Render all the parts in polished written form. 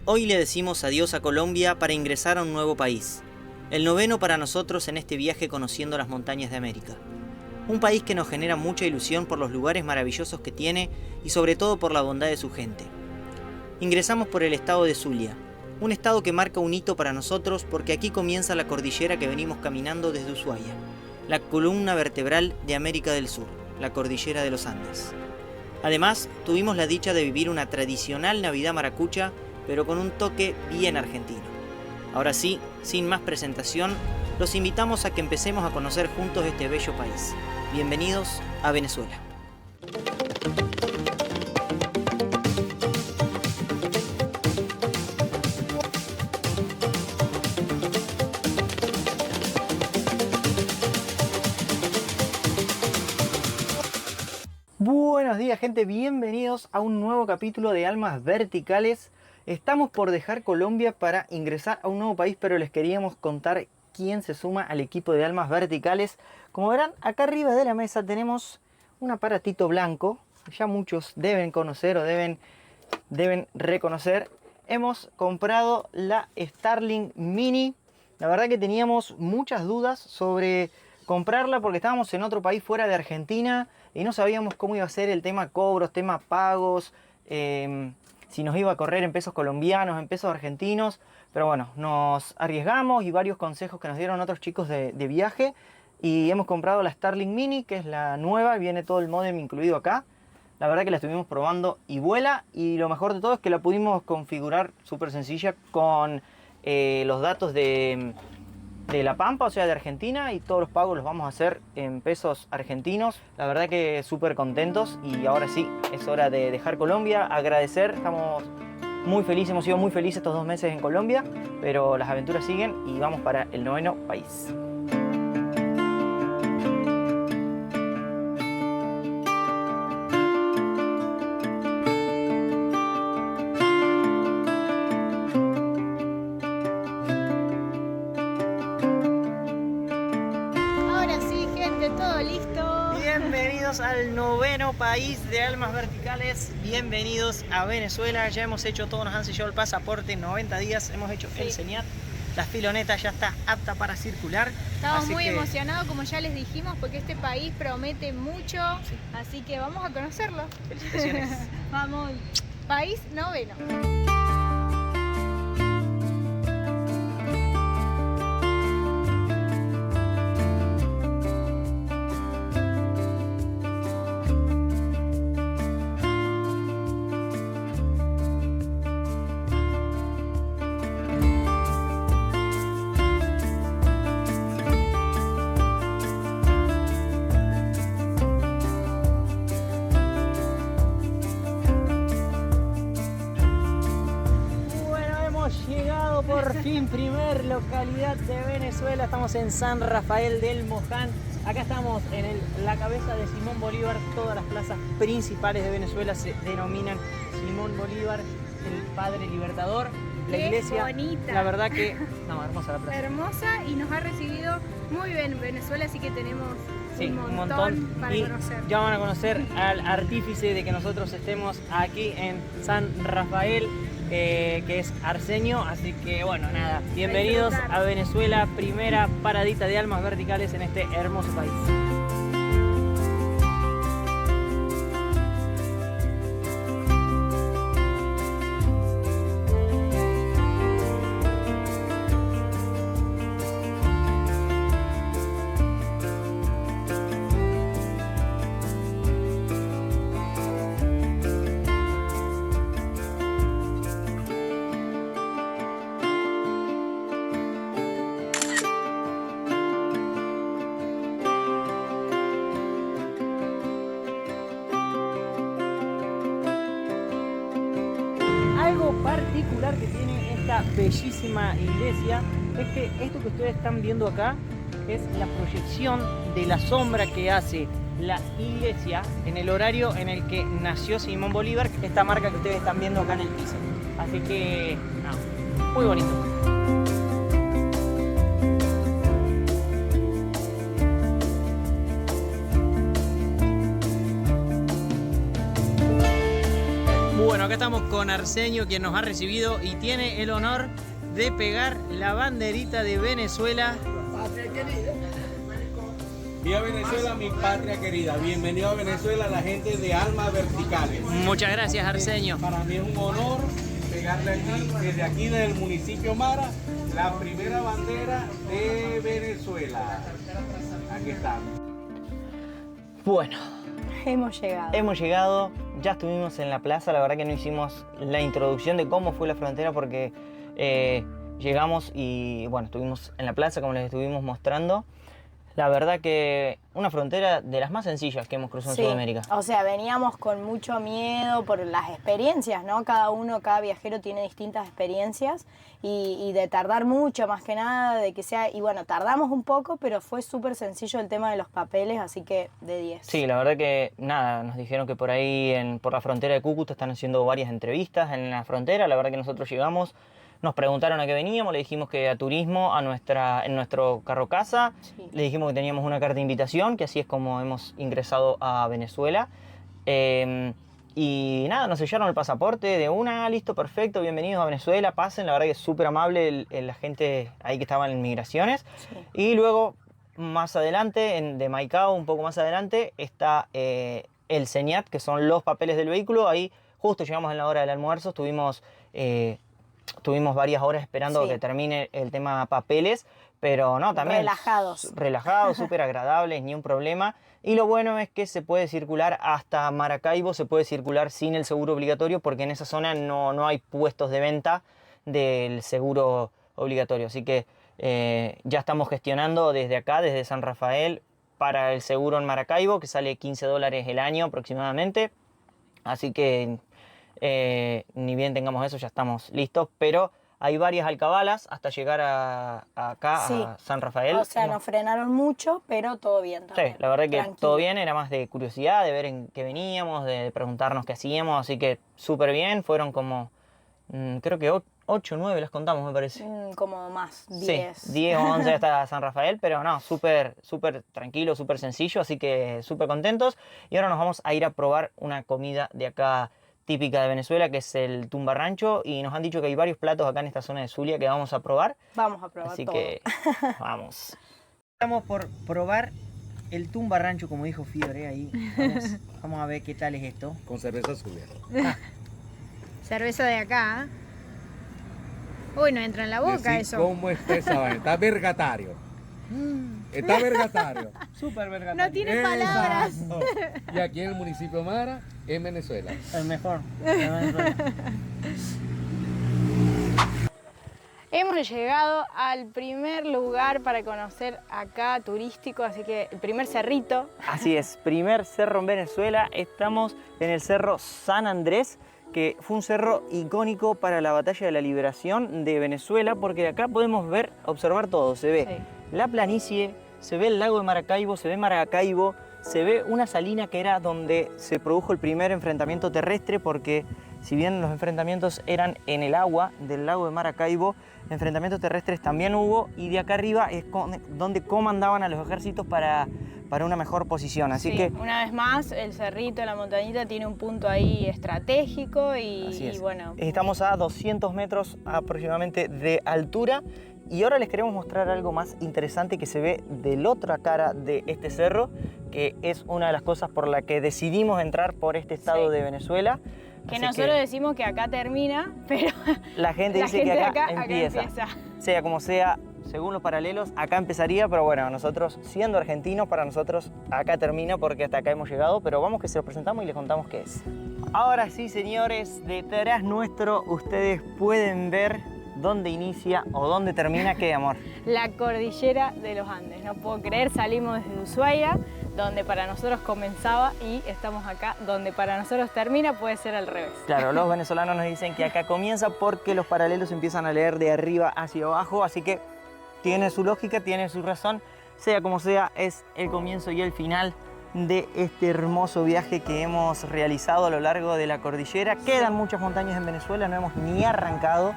Hoy le decimos adiós a Colombia para ingresar a un nuevo país. El noveno para nosotros en este viaje conociendo las montañas de América. Un país que nos genera mucha ilusión por los lugares maravillosos que tiene y sobre todo por la bondad de su gente. Ingresamos por el estado de Zulia, un estado que marca un hito para nosotros porque aquí comienza la cordillera que venimos caminando desde Ushuaia, la columna vertebral de América del Sur, la cordillera de los Andes. Además, tuvimos la dicha de vivir una tradicional Navidad maracucha, pero con un toque bien argentino. Ahora sí, sin más presentación, los invitamos a que empecemos a conocer juntos este bello país. Bienvenidos a Venezuela. Buenos días, gente, bienvenidos a un nuevo capítulo de Almas Verticales. Estamos por dejar Colombia para ingresar a un nuevo país, pero les queríamos contar quién se suma al equipo de Almas Verticales. Como verán, acá arriba de la mesa tenemos un aparatito blanco, ya muchos deben conocer o deben reconocer. Hemos comprado la Starlink Mini. La verdad que teníamos muchas dudas sobre comprarla porque estábamos en otro país fuera de Argentina y no sabíamos cómo iba a ser el tema cobros, tema pagos, si nos iba a correr en pesos colombianos, en pesos argentinos. Pero bueno, nos arriesgamos y varios consejos que nos dieron otros chicos de viaje. Y hemos comprado la Starlink Mini, que es la nueva, viene todo el módem incluido acá. La verdad que la estuvimos probando y vuela. Y lo mejor de todo es que la pudimos configurar súper sencilla con los datos de La Pampa, o sea de Argentina. Y todos los pagos los vamos a hacer en pesos argentinos. La verdad que súper contentos. Y ahora sí, es hora de dejar Colombia. Agradecer, estamos muy felices, hemos sido muy felices estos 2 meses en Colombia. Pero las aventuras siguen y vamos para el noveno país. Al noveno país de Almas Verticales, bienvenidos a Venezuela. Ya hemos hecho todo, nos han sellado el pasaporte, 90 días, hemos hecho el señal, la filoneta ya está apta para circular. Estamos muy emocionados, como ya les dijimos, porque este país promete mucho, así que vamos a conocerlo. Felicitaciones. Vamos, país noveno. Por fin, primer localidad de Venezuela. Estamos en San Rafael del Moján. Acá estamos en la cabeza de Simón Bolívar. Todas las plazas principales de Venezuela se denominan Simón Bolívar, el padre libertador. La iglesia, bonita. La verdad que hermosa la plaza. Hermosa, y nos ha recibido muy bien Venezuela, así que tenemos un montón para conocer. Ya van a conocer al artífice de que nosotros estemos aquí en San Rafael, que es Arsenio. Así que bueno, nada, bienvenidos a Venezuela, primera paradita de Almas Verticales en este hermoso país. Algo particular que tiene esta bellísima iglesia es que esto que ustedes están viendo acá es la proyección de la sombra que hace la iglesia en el horario en el que nació Simón Bolívar, esta marca que ustedes están viendo acá en el piso. Así que, muy bonito. Bueno, acá estamos con Arsenio, quien nos ha recibido y tiene el honor de pegar la banderita de Venezuela. Viva Venezuela, mi patria querida. Bienvenido a Venezuela, la gente de Almas Verticales. Muchas gracias, Arsenio. Para mí es un honor pegarle desde aquí del municipio Mara, la primera bandera de Venezuela. Aquí estamos. Bueno, Hemos llegado. Ya estuvimos en la plaza, la verdad que no hicimos la introducción de cómo fue la frontera porque llegamos y bueno, estuvimos en la plaza como les estuvimos mostrando. La verdad que una frontera de las más sencillas que hemos cruzado en Sudamérica. O sea, veníamos con mucho miedo por las experiencias, ¿no? Cada viajero tiene distintas experiencias y de tardar mucho, más que nada, de que sea... Y bueno, tardamos un poco, pero fue súper sencillo el tema de los papeles, así que de 10. Sí, la verdad que nada, nos dijeron que por ahí, por la frontera de Cúcuta, están haciendo varias entrevistas en la frontera. La verdad que nosotros llegamos... Nos preguntaron a qué veníamos, le dijimos que a turismo, en nuestro carro casa. Sí. Le dijimos que teníamos una carta de invitación, que así es como hemos ingresado a Venezuela. Y nada, nos sellaron el pasaporte de una, listo, perfecto, bienvenidos a Venezuela, pasen. La verdad que es súper amable la gente ahí que estaba en migraciones. Sí. Y luego, más adelante, de Maicao, un poco más adelante, está el CENIAT, que son los papeles del vehículo. Ahí justo llegamos en la hora del almuerzo, Tuvimos varias horas esperando que termine el tema papeles, pero no, también... Relajados, súper agradables, ni un problema. Y lo bueno es que se puede circular hasta Maracaibo, se puede circular sin el seguro obligatorio, porque en esa zona no hay puestos de venta del seguro obligatorio. Así que ya estamos gestionando desde acá, desde San Rafael, para el seguro en Maracaibo, que sale $15 el año aproximadamente. Así que... ni bien tengamos eso, ya estamos listos, pero hay varias alcabalas hasta llegar acá, a San Rafael. O sea, nos frenaron mucho, pero todo bien también. Sí, la verdad que todo bien, era más de curiosidad, de ver en qué veníamos, de preguntarnos qué hacíamos, así que súper bien, fueron como, creo que 8 o 9 las contamos, me parece. Como más, 10. Sí, 10 o 11 hasta San Rafael, pero no, súper tranquilo, súper sencillo, así que súper contentos. Y ahora nos vamos a ir a probar una comida de acá, típica de Venezuela, que es el tumbarrancho, y nos han dicho que hay varios platos acá en esta zona de Zulia que vamos a probar. Vamos a probar así todo. Que vamos. Estamos por probar el tumbarrancho, como dijo Fiore ahí. Vamos a ver qué tal es esto. Con cerveza Zulia. Cerveza de acá. Uy, no entra en la boca eso. ¿Cómo está esa vaina? Está vergatario. Está vergatario. Súper vergatario. No tiene palabras. Y aquí en el municipio Mara, en Venezuela. El mejor. Hemos llegado al primer lugar para conocer acá turístico, así que el primer cerrito. Así es, primer cerro en Venezuela. Estamos en el cerro San Andrés, que fue un cerro icónico para la batalla de la liberación de Venezuela, porque de acá podemos observar todo. Se ve la planicie, se ve el lago de Maracaibo, se ve Maracaibo, se ve una salina que era donde se produjo el primer enfrentamiento terrestre, porque si bien los enfrentamientos eran en el agua del lago de Maracaibo, enfrentamientos terrestres también hubo, y de acá arriba es donde comandaban a los ejércitos para una mejor posición. Así que una vez más, el cerrito, la montañita tiene un punto ahí estratégico y bueno. Estamos a 200 metros aproximadamente de altura. Y ahora les queremos mostrar algo más interesante que se ve de la otra cara de este cerro, que es una de las cosas por la que decidimos entrar por este estado de Venezuela. Que nosotros decimos que acá termina, pero la gente dice que acá empieza. Sea como sea, según los paralelos, acá empezaría, pero bueno, nosotros siendo argentinos, para nosotros acá termina porque hasta acá hemos llegado, pero vamos que se los presentamos y les contamos qué es. Ahora sí, señores, detrás nuestro ustedes pueden ver dónde inicia o dónde termina, ¿qué, amor? La cordillera de los Andes. No puedo creer, salimos desde Ushuaia, donde para nosotros comenzaba, y estamos acá, donde para nosotros termina, puede ser al revés. Claro, los venezolanos nos dicen que acá comienza porque los paralelos empiezan a leer de arriba hacia abajo, así que tiene su lógica, tiene su razón. Sea como sea, es el comienzo y el final de este hermoso viaje que hemos realizado a lo largo de la cordillera. Quedan muchas montañas en Venezuela, no hemos ni arrancado,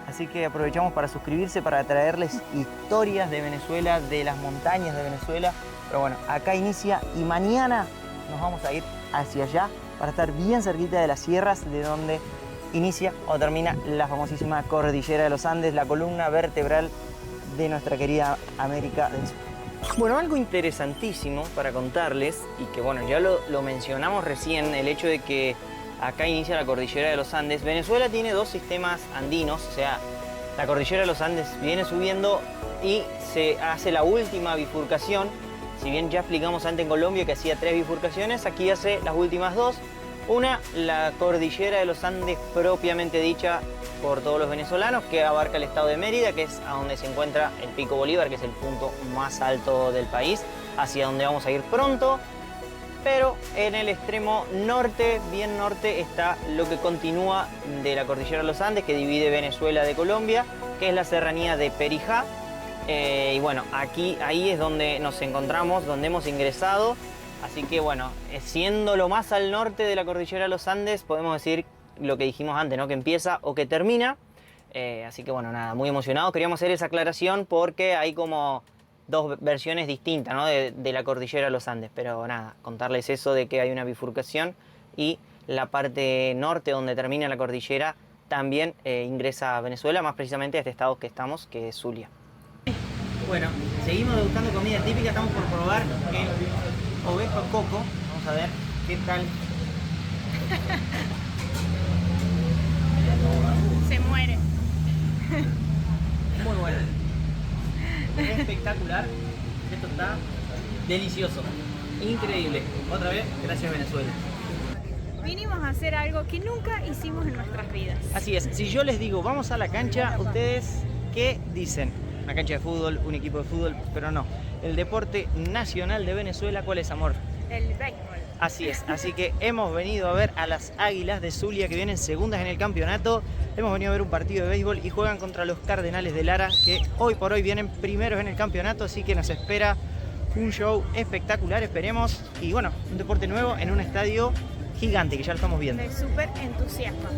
así que aprovechamos para suscribirse, para traerles historias de Venezuela, de las montañas de Venezuela. Pero bueno, acá inicia y mañana nos vamos a ir hacia allá para estar bien cerquita de las sierras de donde inicia o termina la famosísima cordillera de los Andes, la columna vertebral de nuestra querida América del Sur. Bueno, algo interesantísimo para contarles, y que bueno, ya lo mencionamos recién, el hecho de que acá inicia la cordillera de los Andes. Venezuela tiene dos sistemas andinos, o sea, la cordillera de los Andes viene subiendo y se hace la última bifurcación. Si bien ya explicamos antes en Colombia que hacía 3 bifurcaciones, aquí hace las últimas 2. Una, la cordillera de los Andes propiamente dicha por todos los venezolanos, que abarca el estado de Mérida, que es a donde se encuentra el Pico Bolívar, que es el punto más alto del país, hacia donde vamos a ir pronto. Pero en el extremo norte, bien norte, está lo que continúa de la cordillera de los Andes, que divide Venezuela de Colombia, que es la serranía de Perijá. Y bueno, ahí es donde nos encontramos, donde hemos ingresado. Así que bueno, siendo lo más al norte de la cordillera de los Andes, podemos decir lo que dijimos antes, ¿no? Que empieza o que termina. Así que bueno, nada, muy emocionado. Queríamos hacer esa aclaración porque hay como dos versiones distintas, ¿no? de la cordillera de los Andes. Pero nada, contarles eso de que hay una bifurcación y la parte norte donde termina la cordillera también ingresa a Venezuela, más precisamente a este estado que estamos, que es Zulia. Bueno, seguimos degustando comida típica, estamos por probar el ovejo coco. Vamos a ver qué tal. Se muere. Muy bueno. Espectacular. Esto está delicioso. Increíble. Otra vez, gracias Venezuela. Vinimos a hacer algo que nunca hicimos en nuestras vidas. Así es, si yo les digo vamos a la cancha, ¿ustedes qué dicen? Una cancha de fútbol, un equipo de fútbol, pero no. El deporte nacional de Venezuela, ¿cuál es, amor? El béisbol. Así es, así que hemos venido a ver a las Águilas de Zulia, que vienen segundas en el campeonato. Hemos venido a ver un partido de béisbol y juegan contra los Cardenales de Lara, que hoy por hoy vienen primeros en el campeonato, así que nos espera un show espectacular, esperemos. Y bueno, un deporte nuevo en un estadio gigante, que ya lo estamos viendo. Me súper entusiasma.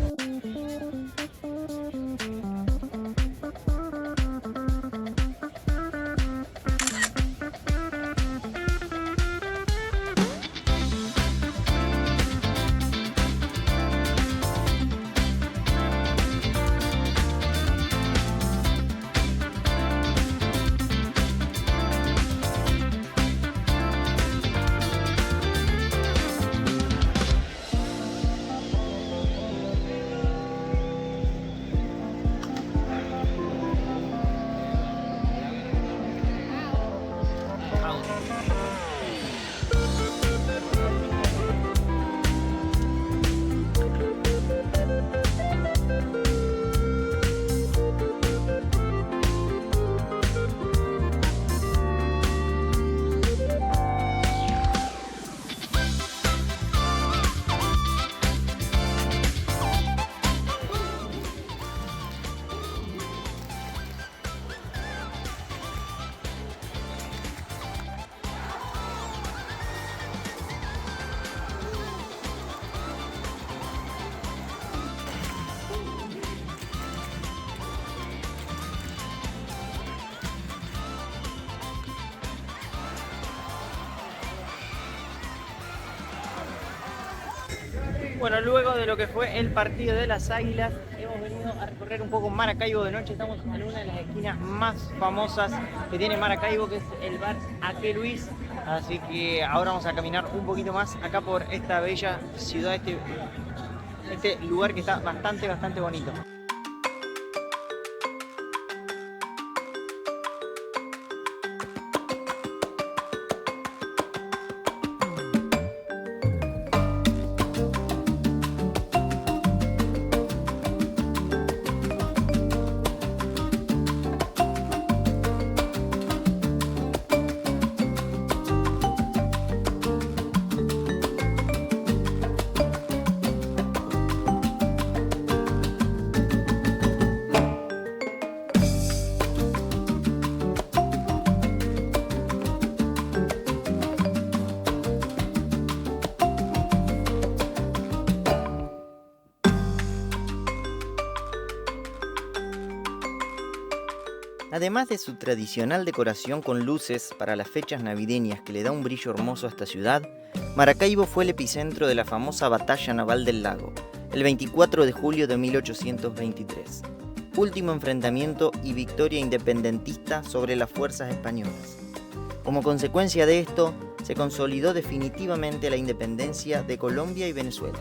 Bueno, luego de lo que fue el partido de las Águilas, hemos venido a recorrer un poco Maracaibo de noche. Estamos en una de las esquinas más famosas que tiene Maracaibo, que es el bar Aque Luis. Así que ahora vamos a caminar un poquito más acá por esta bella ciudad, este lugar que está bastante bonito. Además de su tradicional decoración con luces para las fechas navideñas que le da un brillo hermoso a esta ciudad, Maracaibo fue el epicentro de la famosa Batalla Naval del Lago, el 24 de julio de 1823. Último enfrentamiento y victoria independentista sobre las fuerzas españolas. Como consecuencia de esto, se consolidó definitivamente la independencia de Colombia y Venezuela.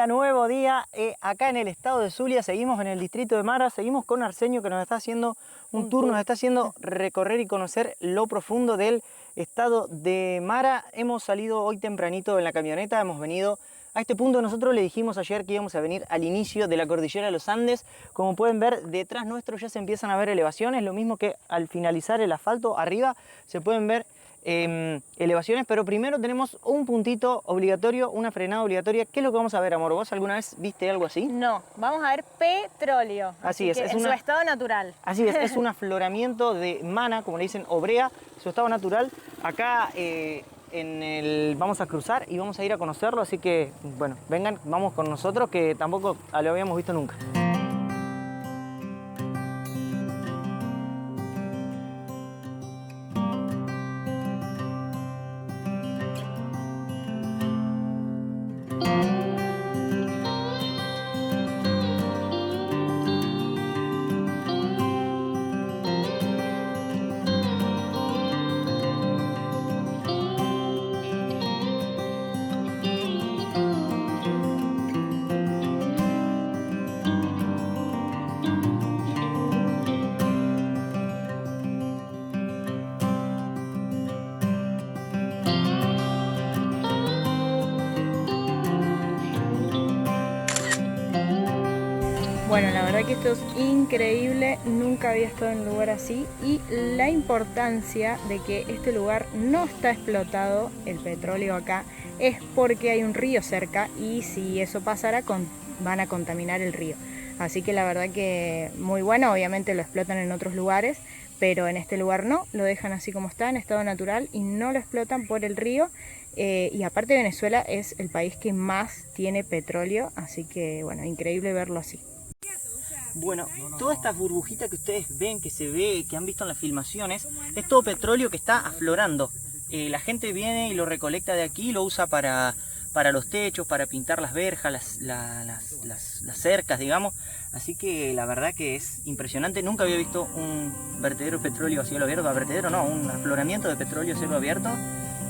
Nuevo día. Acá en el estado de Zulia, seguimos en el distrito de Mara, seguimos con Arsenio que nos está haciendo un tour, nos está haciendo recorrer y conocer lo profundo del estado de Mara. Hemos salido hoy tempranito en la camioneta, hemos venido a este punto. Nosotros le dijimos ayer que íbamos a venir al inicio de la cordillera de los Andes. Como pueden ver, detrás nuestro ya se empiezan a ver elevaciones, lo mismo que al finalizar el asfalto arriba se pueden ver elevaciones, pero primero tenemos un puntito obligatorio, una frenada obligatoria. ¿Qué es lo que vamos a ver, amor? ¿Vos alguna vez viste algo así? No, vamos a ver petróleo. Así es en su estado natural. Así es un afloramiento de mana, como le dicen, o brea, su estado natural. Acá vamos a cruzar y vamos a ir a conocerlo, así que, bueno, vengan, vamos con nosotros, que tampoco lo habíamos visto nunca. Bueno, la verdad que esto es increíble, nunca había estado en un lugar así, y la importancia de que este lugar no está explotado, el petróleo acá, es porque hay un río cerca y si eso pasara van a contaminar el río. Así que la verdad que muy bueno, obviamente lo explotan en otros lugares, pero en este lugar no, lo dejan así como está, en estado natural, y no lo explotan por el río. Y aparte Venezuela es el país que más tiene petróleo, así que bueno, increíble verlo así. Bueno, todas estas burbujitas que ustedes ven, que se ve, que han visto en las filmaciones, es todo petróleo que está aflorando. La gente viene y lo recolecta de aquí y lo usa para los techos, para pintar las verjas, las cercas, digamos. Así que la verdad que es impresionante. Nunca había visto un vertedero de petróleo a cielo abierto, un afloramiento de petróleo a cielo abierto.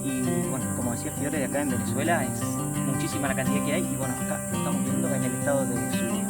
Y bueno, como decía Fiore, de acá en Venezuela es muchísima la cantidad que hay. Y bueno, acá lo estamos viendo en el estado de Zulia.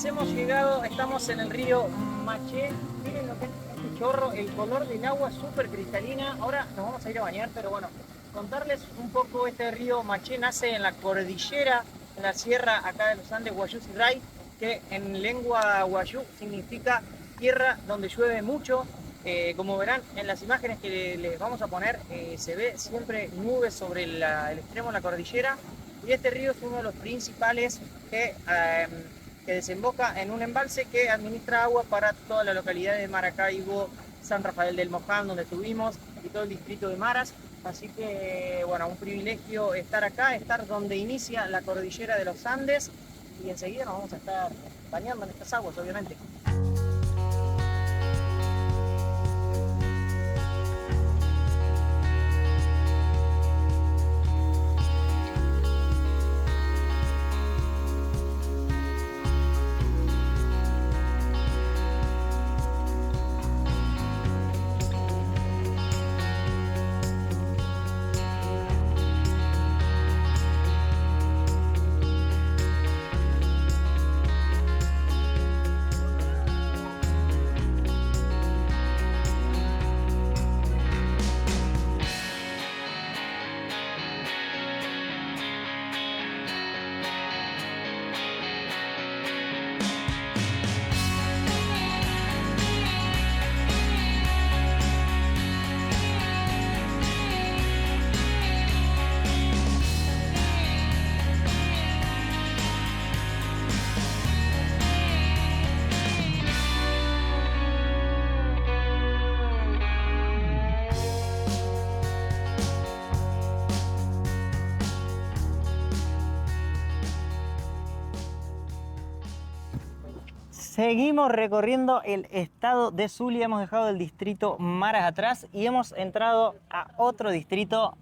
Hemos llegado, estamos en el río Maché. Miren lo que es este chorro, el color del agua es súper cristalina. Ahora nos vamos a ir a bañar, pero bueno, contarles un poco. Este río Maché nace en la cordillera, en la sierra acá de los Andes, Guayú-Sirray, que en lengua guayú significa tierra donde llueve mucho. Como verán en las imágenes que les vamos a poner, se ve siempre nubes sobre el extremo de la cordillera, y este río es uno de los principales que desemboca en un embalse que administra agua para toda la localidad de Maracaibo, San Rafael del Moján, donde estuvimos, y todo el distrito de Maras. Así que, bueno, un privilegio estar acá, estar donde inicia la cordillera de los Andes y enseguida nos vamos a estar bañando en estas aguas, obviamente. Seguimos recorriendo el estado de Zulia, hemos dejado el distrito Maras atrás y hemos entrado a otro distrito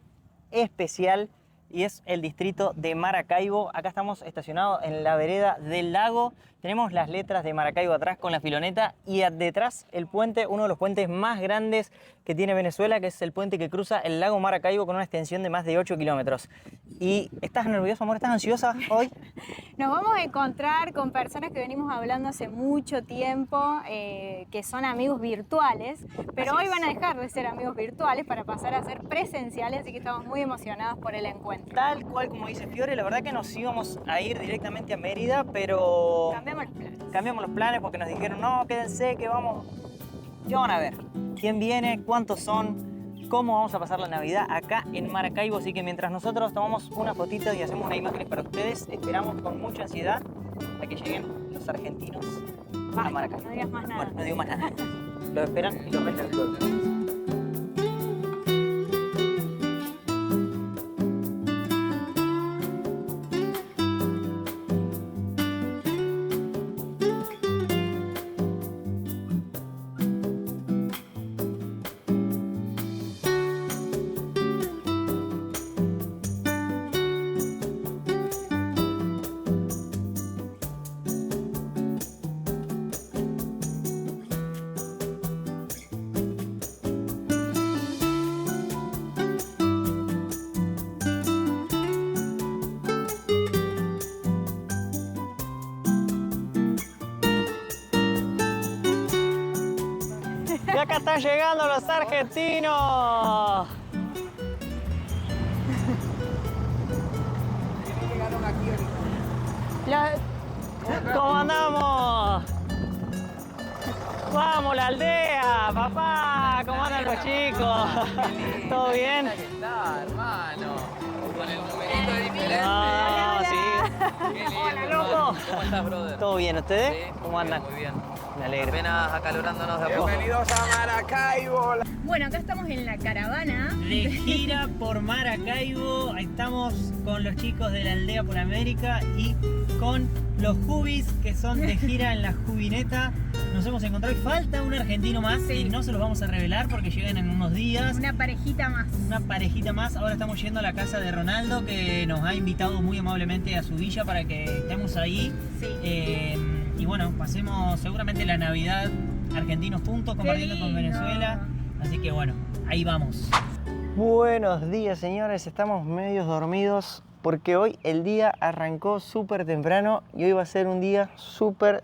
especial y es el distrito de Maracaibo. Acá estamos estacionados en la vereda del lago, tenemos las letras de Maracaibo atrás con la filoneta y detrás el puente, uno de los puentes más grandes que tiene Venezuela, que es el puente que cruza el lago Maracaibo con una extensión de más de 8 kilómetros. ¿Y estás nerviosa, amor? ¿Estás ansiosa hoy? Nos vamos a encontrar con personas que venimos hablando hace mucho tiempo, que son amigos virtuales, pero hoy van a dejar de ser amigos virtuales para pasar a ser presenciales, así que estamos muy emocionados por el encuentro. Tal cual como dice Fiore, la verdad que nos íbamos a ir directamente a Mérida, pero Cambiamos los planes. cambiamos los planes porque nos dijeron, no, quédense que vamos. Ya van a ver quién viene, cuántos son, cómo vamos a pasar la Navidad acá en Maracaibo. Así que mientras nosotros tomamos una fotito y hacemos unas imágenes para ustedes, esperamos con mucha ansiedad a que lleguen los argentinos a Maracaibo. No digas más nada. Bueno, no digo más nada. Los esperan y los ven luego. Y acá están llegando los argentinos. ¿Cómo andamos? ¡Vamos, la aldea! ¡Papá! ¿Cómo andan los chicos? ¿Todo bien? ¿Qué está, hermano? Con el numerito diferente. Ah, sí. Qué lindo, Hola, hermano. loco. ¿Cómo estás, brother? ¿Todo bien? ¿Ustedes? Sí, ¿Cómo andan? Muy bien. Me alegro. Apenas acalorándonos de a poco. Bienvenidos a Maracaibo. Bueno, acá estamos en la caravana. De gira por Maracaibo, estamos con los chicos de la Aldea por América y con los Jubis que son de gira en la Jubineta. Nos hemos encontrado y falta un argentino más y no se los vamos a revelar porque llegan en unos días. Una parejita más. Una parejita más. Ahora estamos yendo a la casa de Ronaldo que nos ha invitado muy amablemente a su villa para que estemos ahí. Sí. Y bueno, pasemos seguramente la Navidad argentinos juntos compartiendo con Venezuela. Así que bueno, ahí vamos. Buenos días, señores. Estamos medio dormidos porque hoy el día arrancó súper temprano y hoy va a ser un día súper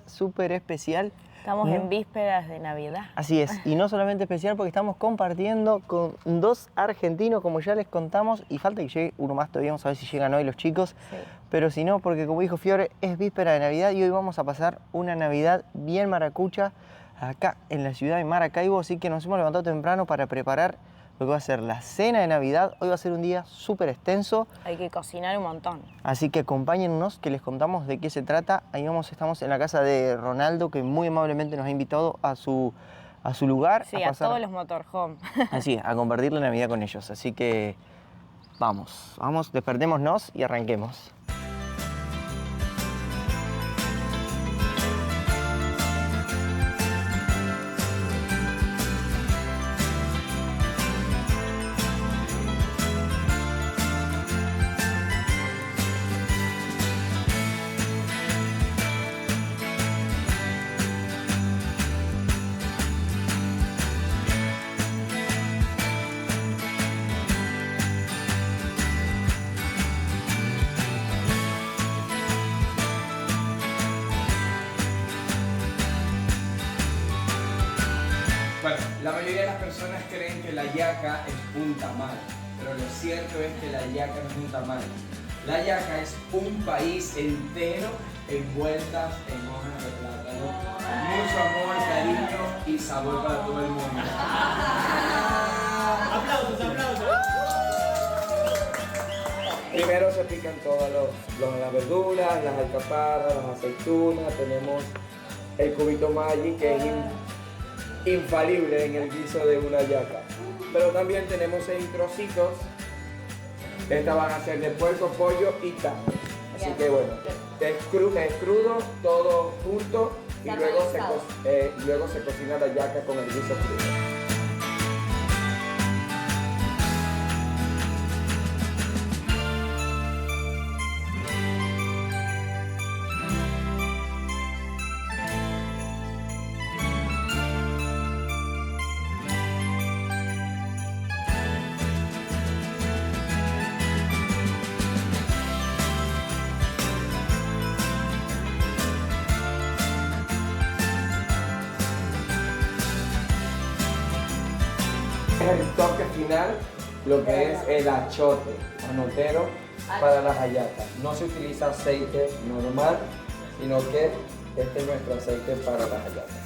especial. Estamos en vísperas de Navidad. Así es, y no solamente especial porque estamos compartiendo con dos argentinos, como ya les contamos, y falta que llegue uno más todavía, vamos a ver si llegan hoy los chicos, Sí. pero si no, porque como dijo Fiore, es víspera de Navidad y hoy vamos a pasar una Navidad bien maracucha acá en la ciudad de Maracaibo, así que nos hemos levantado temprano para preparar lo que va a ser la cena de Navidad. Hoy va a ser un día súper extenso, Hay que cocinar un montón. así que acompáñennos que les contamos de qué se trata. Ahí vamos, estamos en la casa de Ronaldo, que muy amablemente nos ha invitado a su a su lugar. Sí, a todos los motorhome. Así, a compartir la Navidad con ellos. Así que vamos, despertémonos y arranquemos. Bueno, la mayoría de las personas creen que la yaca es un tamal, pero lo cierto es que la yaca no es un tamal. La yaca es un país entero envueltas en hojas de plátano. Mucho amor, cariño y sabor para todo el mundo. ¡Aplausos! Primero se pican todas las verduras, las alcaparras, las aceitunas. Tenemos el cubito Maggi, que es infalible en el guiso de una yaca. Pero también tenemos 6 trocitos. Estas van a ser de puerco, pollo y carne. Así que bueno, es crudo, todo junto y luego se cocina la yaca con el guiso crudo. El toque final, lo que es el achote anotero para las hallacas. No se utiliza aceite normal, sino que este es nuestro aceite para las hallacas.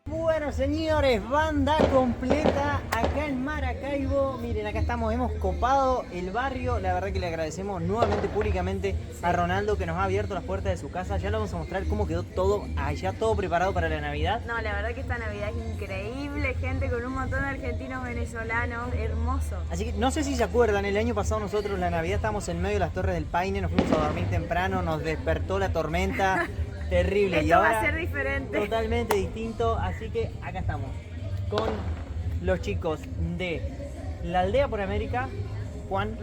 Bueno, señores, banda completa acá en Maracaibo. Miren, acá estamos, hemos copado el barrio. La verdad que le agradecemos nuevamente públicamente a Ronaldo, que nos ha abierto las puertas de su casa. Ya le vamos a mostrar cómo quedó todo allá, todo preparado para la Navidad. No, la verdad que esta Navidad es increíble, gente con un montón de argentinos, venezolanos, hermoso. Así que no sé si se acuerdan, el año pasado nosotros la Navidad estábamos en medio de las Torres del Paine, nos fuimos a dormir temprano, nos despertó la tormenta. Terrible. Esto y ahora va a ser diferente. Totalmente distinto, así que acá estamos con los chicos de La Aldea por América, Juan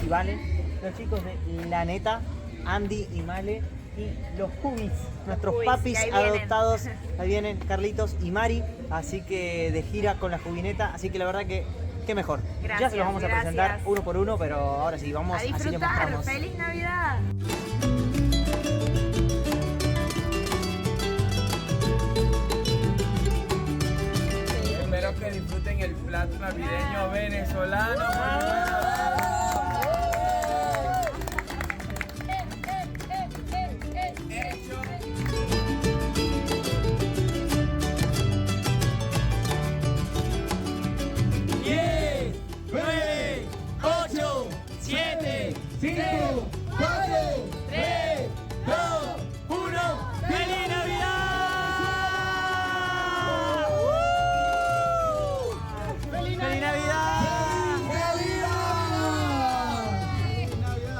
y Vale, los chicos de La Neta, Andy y Male, y los Cubis, nuestros Cubis, papis ahí vienen. adoptados. Ahí vienen Carlitos y Mari, así que de gira con la Jubineta, así que la verdad que qué mejor. Gracias, Ya se los vamos a presentar gracias. uno por uno, pero ahora sí, vamos, A así les disfrutar. mostramos. ¡Feliz Navidad! Espero que disfruten el plato navideño venezolano.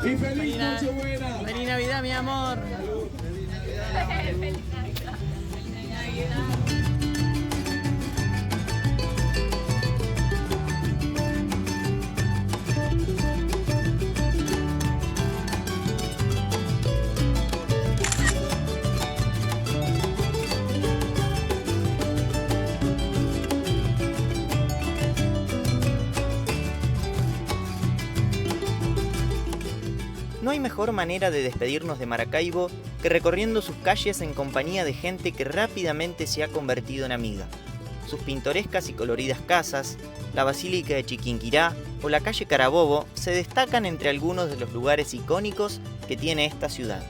Y feliz Nochebuena. Feliz Navidad, mi amor. Feliz Navidad. No hay mejor manera de despedirnos de Maracaibo que recorriendo sus calles en compañía de gente que rápidamente se ha convertido en amiga. Sus pintorescas y coloridas casas, la Basílica de Chiquinquirá o la calle Carabobo se destacan entre algunos de los lugares icónicos que tiene esta ciudad.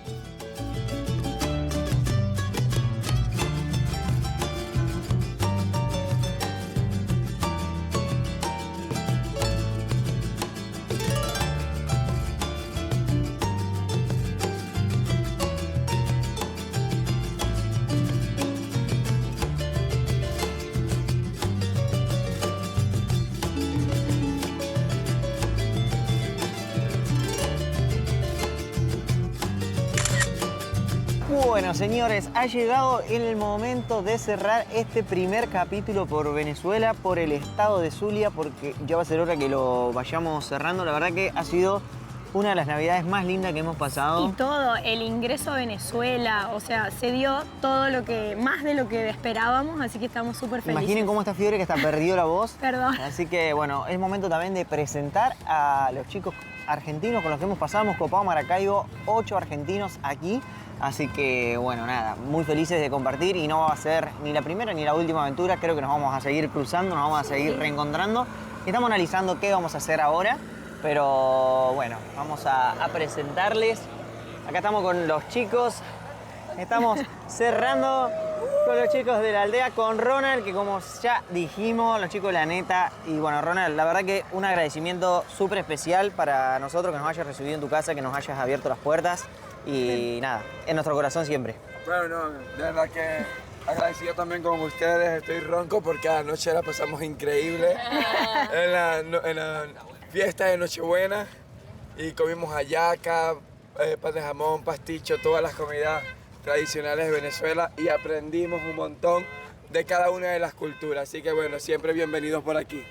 Bueno, señores, ha llegado el momento de cerrar este primer capítulo por Venezuela, por el estado de Zulia, porque ya va a ser hora que lo vayamos cerrando. La verdad que ha sido una de las navidades más lindas que hemos pasado. Y todo, el ingreso a Venezuela, o sea, se dio todo lo que, más de lo que esperábamos, así que estamos súper felices. Imaginen cómo está Fiebre, que está perdido la voz. Perdón. Así que, bueno, es momento también de presentar a los chicos argentinos con los que hemos pasado. Hemos copado Maracaibo, 8 argentinos aquí. Así que, bueno, nada, muy felices de compartir y no va a ser ni la primera ni la última aventura. Creo que nos vamos a seguir cruzando, nos vamos a seguir reencontrando. Estamos analizando qué vamos a hacer ahora, pero bueno, vamos a presentarles. Acá estamos con los chicos, estamos cerrando con los chicos de la aldea, con Ronald, que como ya dijimos, los chicos de la neta. Y bueno, Ronald, la verdad que un agradecimiento súper especial para nosotros que nos hayas recibido en tu casa, que nos hayas abierto las puertas. Y nada, en nuestro corazón siempre. Bueno, no, de verdad que agradecido también con ustedes. Estoy ronco porque anoche la pasamos increíble en la fiesta de Nochebuena y comimos hallaca, pan de jamón, pasticho, todas las comidas tradicionales de Venezuela y aprendimos un montón de cada una de las culturas. Así que bueno, siempre bienvenidos por aquí.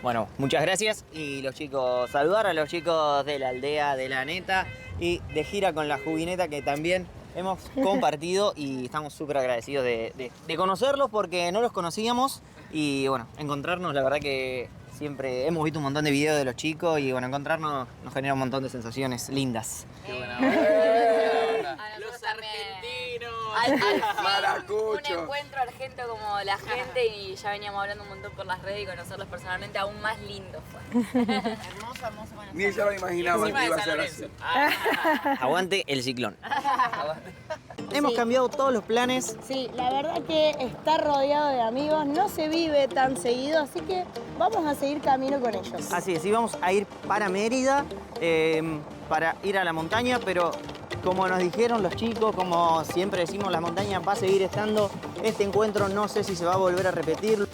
Bueno, muchas gracias y los chicos, saludar a los chicos de la aldea de la neta y de gira con la Juguineta, que también hemos compartido y estamos súper agradecidos de conocerlos porque no los conocíamos y bueno, encontrarnos, la verdad que siempre hemos visto un montón de videos de los chicos y bueno, encontrarnos nos genera un montón de sensaciones lindas. Qué buena onda. Los argentinos. Al fin, Maracucho. un encuentro argento como la gente y ya veníamos hablando un montón por las redes y conocerlos personalmente aún más lindo fue. Hermoso, hermoso. Ni se lo imaginaba Encima que iba de a San ser así. Lorenzo. Aguante el ciclón. Hemos cambiado todos los planes. Sí, la verdad que estar rodeado de amigos no se vive tan seguido, así que vamos a seguir camino con ellos. Así es, íbamos a ir para Mérida, para ir a la montaña, pero como nos dijeron los chicos, como siempre decimos, la montaña va a seguir estando. Este encuentro no sé si se va a volver a repetir.